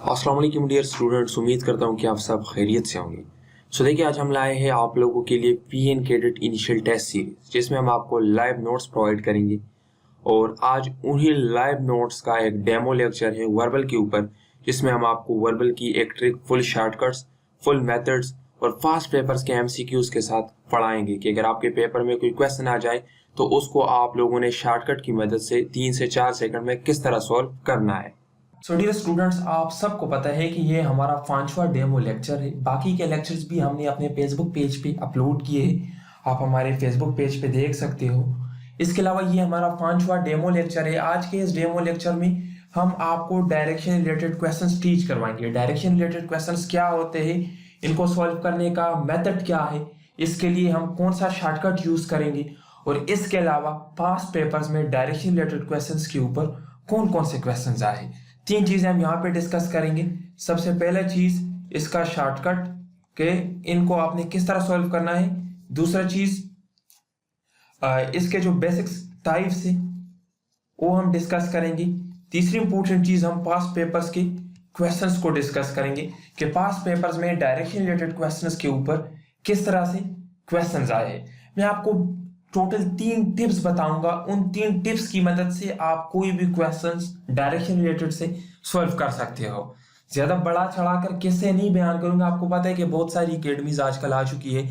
अस्सलाम वालेकुम dear students, उम्मीद करता हूँ कि आप सब खैरियत से होंगे। देखिए, आज हम लाए हैं आप लोगों के लिए PN cadet initial test series, जिसमें हम आपको लाइव नोट्स प्रोवाइड करेंगे। और आज उन्हीं लाइव नोट्स का एक डेमो लेक्चर है वर्बल के ऊपर, जिसमें हम आपको वर्बल की एक trick, full shortcuts, full methods और फास्ट पेपर्स के एमसीक्यूज के साथ पढ़ाएंगे कि अगर आपके पेपर में कोई क्वेश्चन आ जाए तो उसको आप लोगों ने शॉर्टकट की मदद से 3 से 4 सेकंड में किस तरह सॉल्व करना है। डियर स्टूडेंट्स, आप सबको पता है कि ये हमारा 5वां डेमो लेक्चर है। बाकी के लेक्चर्स भी हमने अपने फेसबुक पेज पे अपलोड किए हैं, आप हमारे फेसबुक पेज पे देख सकते हो। इसके अलावा ये हमारा 5वां डेमो लेक्चर है। आज के इस डेमो लेक्चर में हम आपको डायरेक्शन रिलेटेड क्वेश्चंस टीच करवाएंगे। डायरेक्शन रिलेटेड क्वेश्चंस क्या होते हैं, इनको सॉल्व करने का मेथड क्या है, इसके लिए हम कौन सा शॉर्टकट यूज करेंगे, और इसके अलावा पास्ट पेपर्स में डायरेक्शन रिलेटेड क्वेश्चंस के ऊपर कौन कौन से क्वेश्चंस आए। 3 चीजें हम यहाँ पे डिस्कस करेंगे। सबसे पहला चीज इसका शॉर्टकट के इनको आपने किस तरह सॉल्व करना है। दूसरा चीज इसके जो बेसिक्स टाइप्स है वो हम डिस्कस करेंगे। तीसरी इंपॉर्टेंट चीज हम पास्ट पेपर्स के क्वेश्चंस को डिस्कस करेंगे कि पास्ट पेपर्स में डायरेक्शन रिलेटेड क्वेश्चंस के ऊपर किस तरह से क्वेश्चंस आए हैं। मैं आपको टोटल 3 टिप्स बताऊंगा। उन 3 टिप्स की मदद से आप कोई भी क्वेश्चंस डायरेक्शन रिलेटेड से सॉल्व कर सकते हो। ज्यादा बड़ा चढ़ाकर किससे नहीं बयान करूंगा। आपको पता है कि बहुत सारी अकेडमीज आजकल आ चुकी है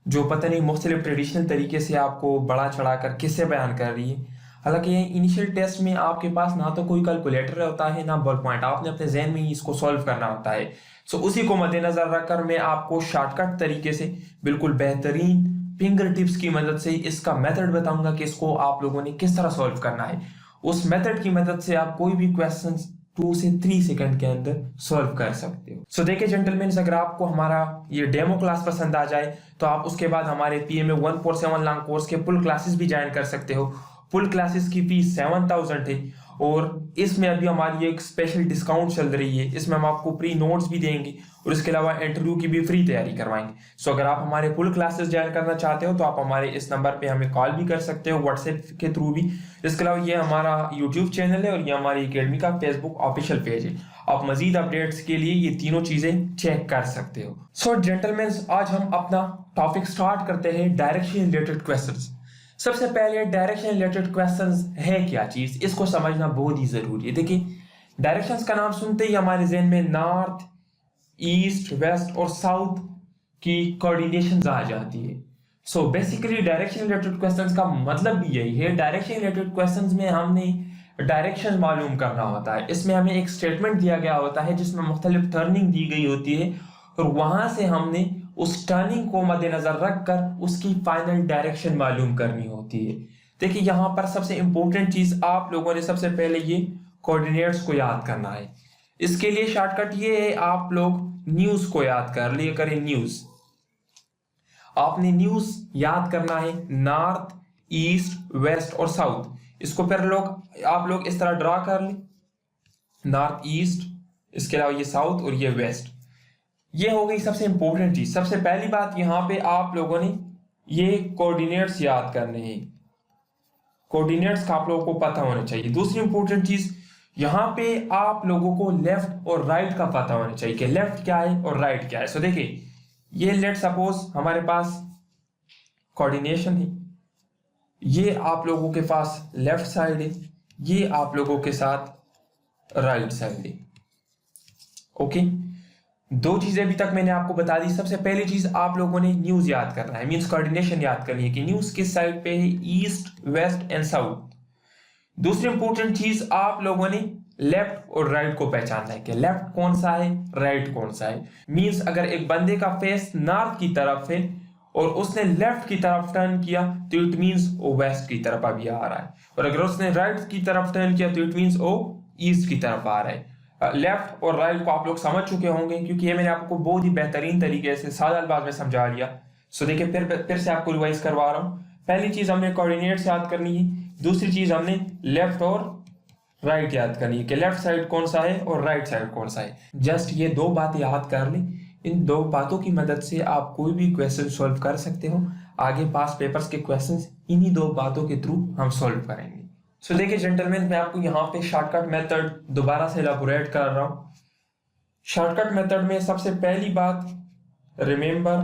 जो पता नहीं मुख्तलिफ ट्रेडिशनल तरीके से आपको बड़ा चढ़ाकर किससे बयान कर रही है। हालांकि इनिशियल टेस्ट में आपके पास ना तो कोई कैलकुलेटर होता है ना बॉल पॉइंट, आपने अपने जहन में ही इसको सॉल्व करना होता है। उसी को मद्देनजर रखकर मैं आपको शॉर्टकट तरीके से बिल्कुल बेहतरीन फिंगर टिप्स की मदद से इसका मेथड बताऊंगा कि इसको आप लोगों ने किस तरह सॉल्व करना है। उस मेथड की मदद से आप कोई भी क्वेश्चन 2 से 3 सेकंड के अंदर सॉल्व कर सकते हो। देखिए जेंटलमैन, अगर आपको हमारा ये डेमो क्लास पसंद आ जाए तो आप उसके बाद हमारे पीएमए 147 लॉन्ग कोर्स के फुल क्लासेस भी ज्वाइन कर सकते हो। फुल क्लासेस की फीस 7000 है और इसमें अभी हमारी एक स्पेशल डिस्काउंट चल रही है। इसमें हम आपको प्री नोट्स भी देंगे और इसके अलावा इंटरव्यू की भी फ्री तैयारी करवाएंगे। अगर आप हमारे फुल क्लासेस ज्वाइन करना चाहते हो तो आप हमारे इस नंबर पे हमें कॉल भी कर सकते हो, व्हाट्सएप के थ्रू भी। इसके अलावा ये हमारा यूट्यूब चैनल है और ये हमारी अकेडमी का फेसबुक ऑफिशियल पेज है। आप मजीद अपडेट्स के लिए ये तीनों चीजें चेक कर सकते हो। जेंटलमैन, आज हम अपना टॉपिक स्टार्ट करते हैं डायरेक्शन रिलेटेड क्वेश्चंस। सबसे पहले डायरेक्शन रिलेटेड क्वेश्चंस है क्या चीज, इसको समझना बहुत ही जरूरी है। देखिए, डायरेक्शंस का नाम सुनते ही हमारे जहन में नॉर्थ, ईस्ट, वेस्ट और साउथ की कोऑर्डिनेशंस आ जाती है। बेसिकली डायरेक्शन रिलेटेड क्वेश्चंस का मतलब भी यही है। डायरेक्शन रिलेटेड क्वेश्चंस में हमने डायरेक्शन मालूम करना होता है। इसमें हमें एक स्टेटमेंट दिया गया होता है जिसमें मुख्तलिफ टर्निंग दी गई होती है और वहां से हमने उस टर्निंग को मद्देनजर रखकर उसकी फाइनल डायरेक्शन मालूम करनी होती है। देखिए, यहां पर सबसे इंपॉर्टेंट चीज आप लोगों ने सबसे पहले ये कोऑर्डिनेट्स को याद करना है। इसके लिए शॉर्टकट ये है, आप लोग न्यूज को याद कर लिए करें। न्यूज, आपने न्यूज याद करना है, नॉर्थ, ईस्ट, वेस्ट और साउथ। इसको फिर आप लोग इस तरह ड्रा कर ले, नॉर्थ, ईस्ट, इसके अलावा ये साउथ और ये वेस्ट। ये हो गई सबसे इंपॉर्टेंट चीज। सबसे पहली बात, यहां पे आप लोगों ने ये कोऑर्डिनेट्स याद करने हैं। कोऑर्डिनेट्स का आप लोगों को पता होना चाहिए। दूसरी इंपॉर्टेंट चीज, यहां पे आप लोगों को लेफ्ट और राइट का पता होना चाहिए कि लेफ्ट क्या है और राइट क्या है। देखिए, ये लेट सपोज हमारे पास कोऑर्डिनेशन है, ये आप लोगों के पास लेफ्ट साइड है, ये आप लोगों के साथ राइट साइड है। ओके, 2 चीजें अभी तक मैंने आपको बता दी। सबसे पहली चीज, आप लोगों ने न्यूज याद करना है, मींस कोऑर्डिनेशन याद करनी है कि न्यूज किस साइड पे है, ईस्ट, वेस्ट एंड साउथ। दूसरी इंपॉर्टेंट चीज, आप लोगों ने लेफ्ट और राइट को पहचानना है कि लेफ्ट कौन सा है, राइट कौन सा है। मींस अगर एक बंदे का फेस नॉर्थ की तरफ है और उसने लेफ्ट की तरफ टर्न किया तो इट मींस वो वेस्ट की तरफ अभी आ रहा है, और अगर उसने राइट की तरफ टर्न किया तो इट मींस वो ईस्ट की तरफ आ रहा है। लेफ्ट और राइट को आप लोग समझ चुके होंगे क्योंकि ये मैंने आपको बहुत ही बेहतरीन तरीके से सादा अंदाज में समझा दिया। देखिए, फिर से आपको रिवाइज करवा रहा हूँ। पहली चीज हमने कोऑर्डिनेट्स याद करनी है, दूसरी चीज हमने लेफ्ट और राइट याद करनी है कि लेफ्ट साइड कौन सा है और राइट साइड कौन सा है। जस्ट ये 2 बातें याद कर ले। इन 2 बातों की मदद से आप कोई भी क्वेश्चन सॉल्व कर सकते हो। आगे पास पेपर्स के क्वेश्चंस इन्हीं 2 बातों के थ्रू हम सॉल्व करेंगे। देखिए जेंटलमैन, मैं आपको यहाँ पे शॉर्टकट मेथड दोबारा से इलाबोरेट कर रहा हूँ। शॉर्टकट मेथड में सबसे पहली बात रिमेंबर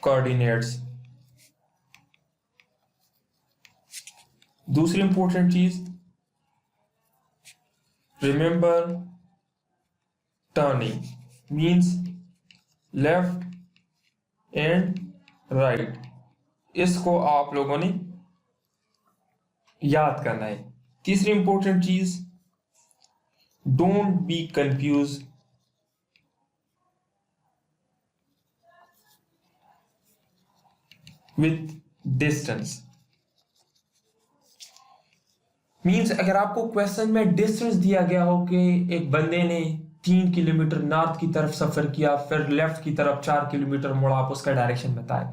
कोऑर्डिनेट्स। दूसरी इंपॉर्टेंट चीज remember turning, means left and right. इसको आप लोगों ने याद करना है। तीसरी इंपॉर्टेंट चीज don't be confuse with distance, means अगर आपको क्वेश्चन में डिस्टेंस दिया गया हो कि एक बंदे ने 3 किलोमीटर नॉर्थ की तरफ सफर किया, फिर लेफ्ट की तरफ 4 किलोमीटर मुड़ा, आप उसका डायरेक्शन बताएं,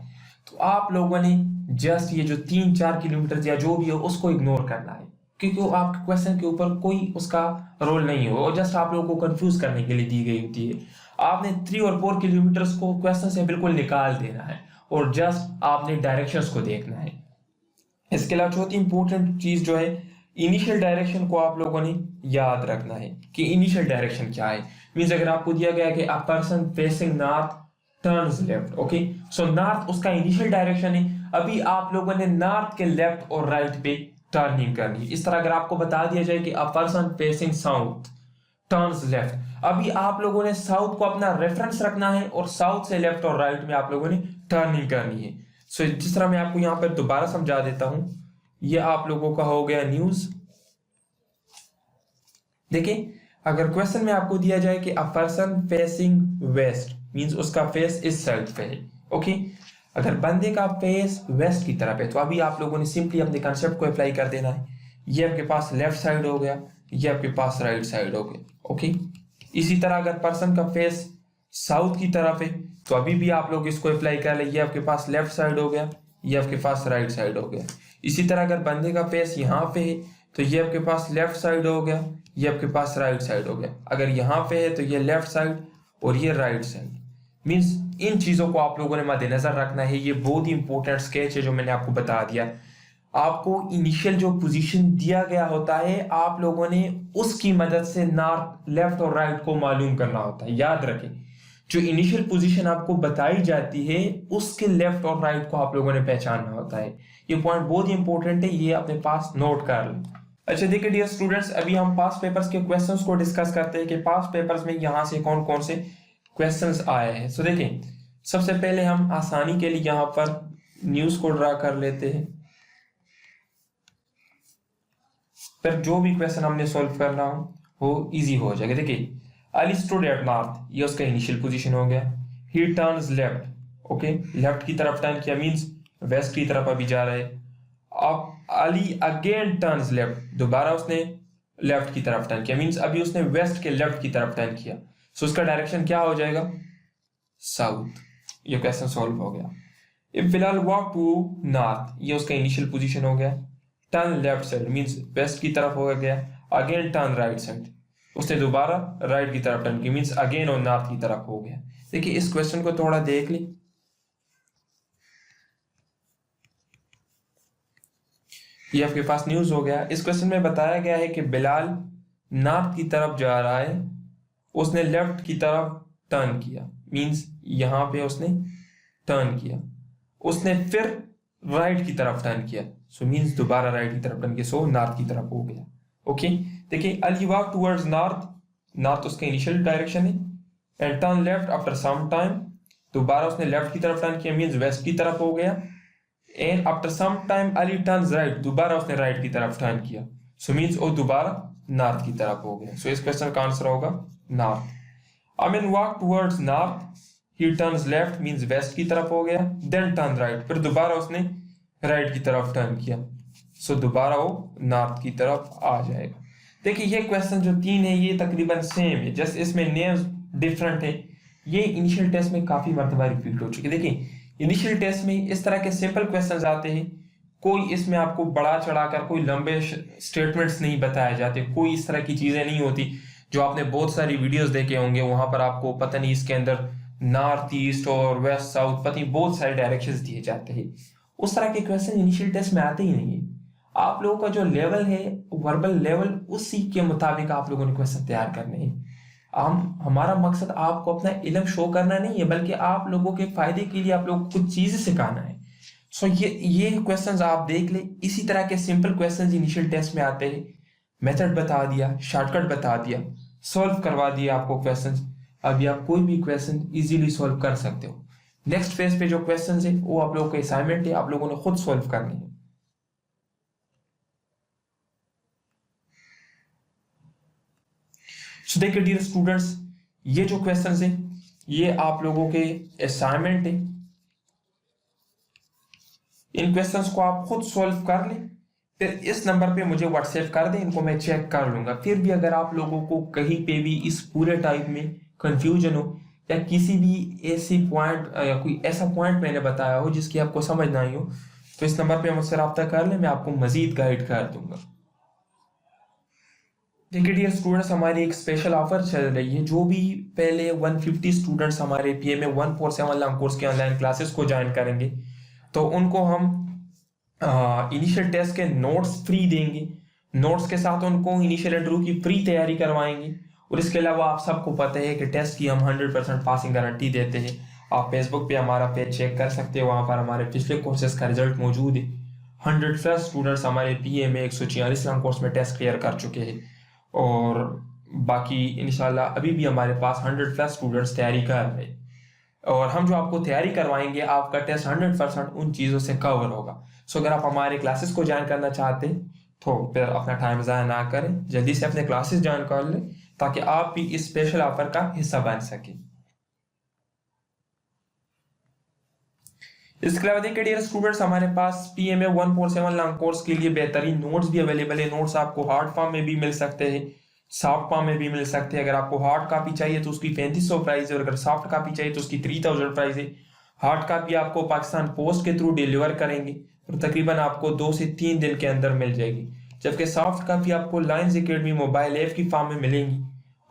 तो आप लोगों ने जस्ट ये जो 3-4 किलोमीटर या जो भी हो उसको इग्नोर करना है, क्योंकि वो आपके क्वेश्चन के ऊपर कोई उसका रोल नहीं हो, जस्ट आप लोगों को कंफ्यूज करने के लिए दी गई होती है। आपने 3 और 4 किलोमीटर को क्वेश्चन से बिल्कुल निकाल देना है और जस्ट आपने डायरेक्शंस को देखना है। इसके अलावा चौथी इंपॉर्टेंट चीज जो है इनिशियल डायरेक्शन को आप लोगों ने याद रखना है कि इनिशियल डायरेक्शन क्या है। मींस अगर आपको दिया गया है कि a person facing north turns left, okay, so north उसका इनिशियल डायरेक्शन है। अभी आप लोगों ने नॉर्थ के लेफ्ट और राइट पे टर्निंग करनी है। इस तरह अगर आपको बता दिया जाए कि a person facing south turns left, अभी आप लोगों ने साउथ को अपना रेफरेंस रखना है और साउथ से लेफ्ट और राइट में आप लोगों ने टर्निंग करनी है। सो जिस तरह मैं आपको यहाँ पर दोबारा समझा देता हूं, ये आप लोगों का हो गया न्यूज। देखिए अगर क्वेश्चन में आपको दिया जाए कि a person facing west, means उसका फेस इस साइड पे है, ओके, अगर बंदे का फेस वेस्ट की तरफ है तो अभी आप लोगों ने सिंपली अपने कंसेप्ट को अप्लाई कर देना है। ये आपके पास लेफ्ट साइड हो गया, ये आपके पास राइट साइड हो गया, ओके। इसी तरह अगर पर्सन का फेस साउथ की तरफ है तो अभी भी आप लोग इसको अप्लाई कर ले, ये आपके पास लेफ्ट साइड हो गया, ये आपके पास राइट साइड हो गया। इसी तरह अगर बंदे का फेस यहाँ पे है तो ये आपके पास लेफ्ट साइड हो गया, ये आपके पास राइट साइड हो गया। अगर यहाँ पे है तो ये लेफ्ट साइड और ये राइट साइड। मींस इन चीजों को आप लोगों ने मद्देनजर रखना है। ये बहुत ही इंपॉर्टेंट स्केच है जो मैंने आपको बता दिया। आपको इनिशियल जो पोजीशन दिया गया होता है आप लोगों ने उसकी मदद से नॉर्थ लेफ्ट और राइट को मालूम करना होता है। याद रखें जो इनिशियल पोजीशन आपको बताई जाती है उसके लेफ्ट और राइट को आप लोगों ने पहचानना होता है। ये पॉइंट बहुत ही इंपॉर्टेंट है, ये अपने पास नोट कर लें। अच्छा देखिए डियर स्टूडेंट्स, अभी हम पास्ट पेपर्स के क्वेश्चंस को डिस्कस करते हैं कि पास्ट पेपर्स में यहाँ से कौन कौन से क्वेश्चंस आए हैं। सो देखिए सबसे पहले हम आसानी के लिए यहाँ पर न्यूज को ड्रा कर लेते हैं, फिर जो भी क्वेश्चन हमने सॉल्व करना हो वो इजी हो जाएगा। देखिए अली स्टूड एट नॉर्थ, ये उसका इनिशियल पोजीशन हो गया। ही टर्न्स लेफ्ट, ओके, लेफ्ट की तरफ टर्न किया, मींस वेस्ट की तरफ अभी जा रहा है। अब अली अगेन टर्न्स लेफ्ट, दोबारा उसने लेफ्ट की तरफ टर्न किया, मींस अभी उसने वेस्ट के लेफ्ट की तरफ टर्न किया। सो उसका डायरेक्शन क्या हो जाएगा, साउथ। ये क्वेश्चन सॉल्व हो गया। If Bilal walk to north, ये उसका इनिशियल पोजीशन हो गया। Turn left side means west की तरफ हो गया। अगेन टर्न राइट साइड, उसने दोबारा राइट की तरफ टर्न की, मींस अगेन और नॉर्थ की तरफ हो गया। देखिए इस क्वेश्चन को थोड़ा देख ली। ये आपके पास न्यूज हो गया। इस क्वेश्चन में बताया गया है कि बिलाल नॉर्थ की तरफ जा रहा है, उसने लेफ्ट की तरफ टर्न किया, मींस यहां पे उसने टर्न किया, उसने फिर राइट की तरफ टर्न किया, सो मींस दोबारा राइट की तरफ टर्न किया, सो नॉर्थ की तरफ हो गया। ओके देखिए Ali walk towards north, north उसका इनिशियल डायरेक्शन है, and turn left after some time, दोबारा उसने लेफ्ट की तरफ टर्न किया, मींस वेस्ट की तरफ हो गया। And after some time Ali turns right, दोबारा उसने राइट की तरफ टर्न किया, सो मींस वो दोबारा नॉर्थ की तरफ हो गया। सो इस क्वेश्चन का आंसर होगा north. Amin walk towards north, he turns left means west की तरफ हो गया, देन टर्न राइट, फिर दोबारा उसने राइट की तरफ टर्न किया, सो दोबारा वो नॉर्थ की तरफ आ जाएगा। देखिए ये क्वेश्चन जो 3 है ये तकरीबन सेम है, जस्ट इसमें नेम्स डिफरेंट है। ये इनिशियल टेस्ट में काफी मर्तबा रिपीट हो चुकी है। देखिए इनिशियल टेस्ट में इस तरह के सिंपल क्वेश्चंस आते हैं, कोई इसमें आपको बड़ा चढ़ाकर कोई लंबे स्टेटमेंट्स नहीं बताए जाते, कोई इस तरह की चीजें नहीं होती जो आपने बहुत सारी वीडियोस देखे होंगे, वहां पर आपको पता नहीं इसके अंदर नॉर्थ ईस्ट और वेस्ट साउथ पता नहीं बहुत सारे डायरेक्शंस दिए जाते हैं। उस तरह के क्वेश्चन इनिशियल टेस्ट में आते ही नहीं है। आप लोगों का जो लेवल है वर्बल लेवल, उसी के मुताबिक आप लोगों ने क्वेश्चन तैयार करने हैं। हमारा मकसद आपको अपना इल्म शो करना नहीं है, बल्कि आप लोगों के फायदे के लिए आप लोगों को कुछ चीजें सिखाना है। सो ये क्वेश्चंस आप देख ले। इसी तरह के सिंपल क्वेश्चंस इनिशियल टेस्ट में आते हैं। मेथड बता दिया, शॉर्टकट बता दिया, सॉल्व करवा दिया आपको क्वेश्चंस। अभी आप कोई भी क्वेश्चन इजीली सॉल्व कर सकते हो। नेक्स्ट फेज पे जो क्वेश्चंस है वो आप लोगों का असाइनमेंट है, आप लोगों ने खुद सॉल्व करनी है। सो देखिए डियर स्टूडेंट्स, ये जो क्वेश्चंस है ये आप लोगों के असाइनमेंट है। इन क्वेश्चंस को आप खुद सॉल्व कर लें, फिर इस नंबर पे मुझे व्हाट्सएप कर दें, इनको मैं चेक कर लूंगा। फिर भी अगर आप लोगों को कहीं पे भी इस पूरे टाइप में कंफ्यूजन हो, या किसी भी ऐसी पॉइंट या कोई ऐसा पॉइंट मैंने बताया हो जिसकी आपको समझ ना आई हो, तो इस नंबर पे मुझसे रब्ता कर लें, मैं आपको मजीद गाइड कर दूंगा। देखिए डियर स्टूडेंट्स, हमारी एक स्पेशल ऑफर चल रही है। जो भी पहले 150 स्टूडेंट्स हमारे PMA 147 लॉन्ग कोर्स के ऑनलाइन क्लासेस को ज्वाइन करेंगे, तो उनको हम इनिशियल टेस्ट के नोट्स फ्री देंगे। नोट्स के साथ उनको इनिशियल इंटरव्यू की फ्री तैयारी करवाएंगे। और इसके अलावा आप सबको पता है कि टेस्ट की हम 100% पासिंग गारंटी देते हैं। आप फेसबुक पे हमारा पेज चेक कर सकते हो, वहाँ पर हमारे पिछले कोर्सेज का रिजल्ट मौजूद है। 100+ स्टूडेंट्स हमारे PMA 146 लॉन्ग कोर्स में टेस्ट क्लियर कर चुके हैं, और बाकी इंशाल्लाह अभी भी हमारे पास 100+ स्टूडेंट्स तैयारी कर रहे हैं। और हम जो आपको तैयारी करवाएंगे, आपका टेस्ट 100% उन चीज़ों से कवर होगा। सो अगर आप हमारे क्लासेस को ज्वाइन करना चाहते हैं तो फिर अपना टाइम ज़ाया ना करें, जल्दी से अपने क्लासेस ज्वाइन कर लें, ताकि आप भी इस स्पेशल ऑफर का हिस्सा बन सकें। इसके अलावा देखिए डियर स्टूडेंट्स, हमारे पास PMA 147 लॉन्ग कोर्स के लिए बेहतरीन नोट्स भी अवेलेबल है। नोट्स आपको हार्ड फॉर्म में भी मिल सकते हैं, सॉफ्ट फॉर्म में भी मिल सकते हैं। अगर आपको हार्ड कॉपी चाहिए तो उसकी 3500 प्राइस है, और अगर सॉफ्ट कॉपी चाहिए तो उसकी 3000 प्राइस है। हार्ड कॉपी आपको पाकिस्तान पोस्ट के थ्रू डिलीवर करेंगे, और तकरीबन आपको 2 से 3 दिन के अंदर मिल जाएगी। जबकि सॉफ्ट कॉपी आपको लाइन्स एकेडमी मोबाइल ऐप की फॉर्म में मिलेंगी,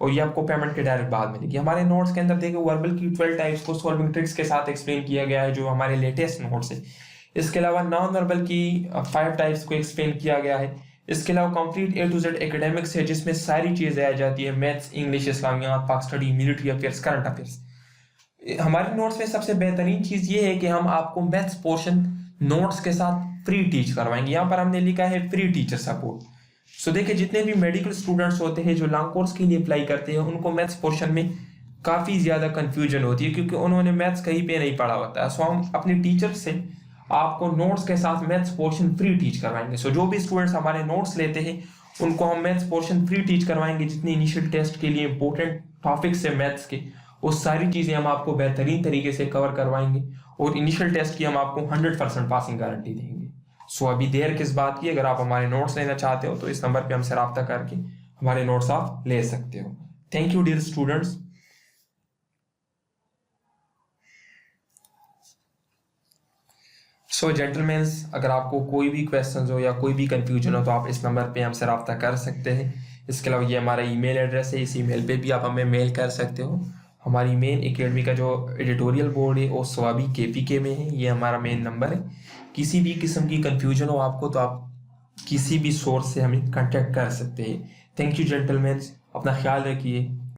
और ये आपको पेमेंट के डायरेक्ट बाद मिलेगी। हमारे नोट्स के अंदर देखिए वर्बल की 12 टाइप्स को सॉल्विंग ट्रिक्स के साथ एक्सप्लेन किया गया है, जो हमारे लेटेस्ट नोट्स है। इसके अलावा नॉन वर्बल की 5 टाइप्स को एक्सप्लेन किया गया है। इसके अलावा complete A to Z academics है, जिसमें सारी चीजें आ जाती है, मैथ्स, इंग्लिश, इस्लामियात, पाक study, military affairs, current affairs. हमारे नोट्स में सबसे बेहतरीन चीज ये है कि हम आपको मैथ्स पोर्शन नोट्स के साथ फ्री टीच करवाएंगे। यहाँ पर हमने लिखा है फ्री टीचर सपोर्ट। सो देखिए, जितने भी मेडिकल स्टूडेंट्स होते हैं जो लॉन्ग कोर्स के लिए अप्लाई करते हैं, उनको मैथ्स पोर्शन में काफ़ी ज़्यादा कन्फ्यूजन होती है, क्योंकि उन्होंने मैथ्स कहीं पे नहीं पढ़ा होता है। सो हम अपने टीचर से आपको नोट्स के साथ मैथ्स पोर्शन फ्री टीच करवाएंगे। सो जो भी स्टूडेंट्स हमारे नोट्स लेते हैं उनको हम मैथ्स पोर्शन फ्री टीच करवाएंगे। जितने इनिशियल टेस्ट के लिए इंपॉर्टेंट टॉपिक्स है मैथ्स के, वो सारी चीज़ें हम आपको बेहतरीन तरीके से कवर करवाएंगे, और इनिशियल टेस्ट की हम आपको 100% पासिंग गारंटी देंगे। सो अभी देर किस बात की, अगर आप हमारे नोट्स लेना चाहते हो तो इस नंबर पे हमसे रब्ता करके हमारे नोट्स आप ले सकते हो। Thank you dear students. So gentlemen, अगर आपको कोई भी क्वेश्चन हो या कोई भी कंफ्यूजन हो तो आप इस नंबर पे हमसे रब्ता कर सकते हैं। इसके अलावा ये हमारा ईमेल एड्रेस है, इस ईमेल पे भी आप हमें मेल कर सकते हो। हमारी मेन एकेडमी का जो एडिटोरियल बोर्ड है वो स्वाबी KPK में है, ये हमारा मेन नंबर है। किसी भी किस्म की कंफ्यूजन हो आपको तो आप किसी भी सोर्स से हमें कांटेक्ट कर सकते हैं। थैंक यू जेंटलमैन, अपना ख्याल रखिए।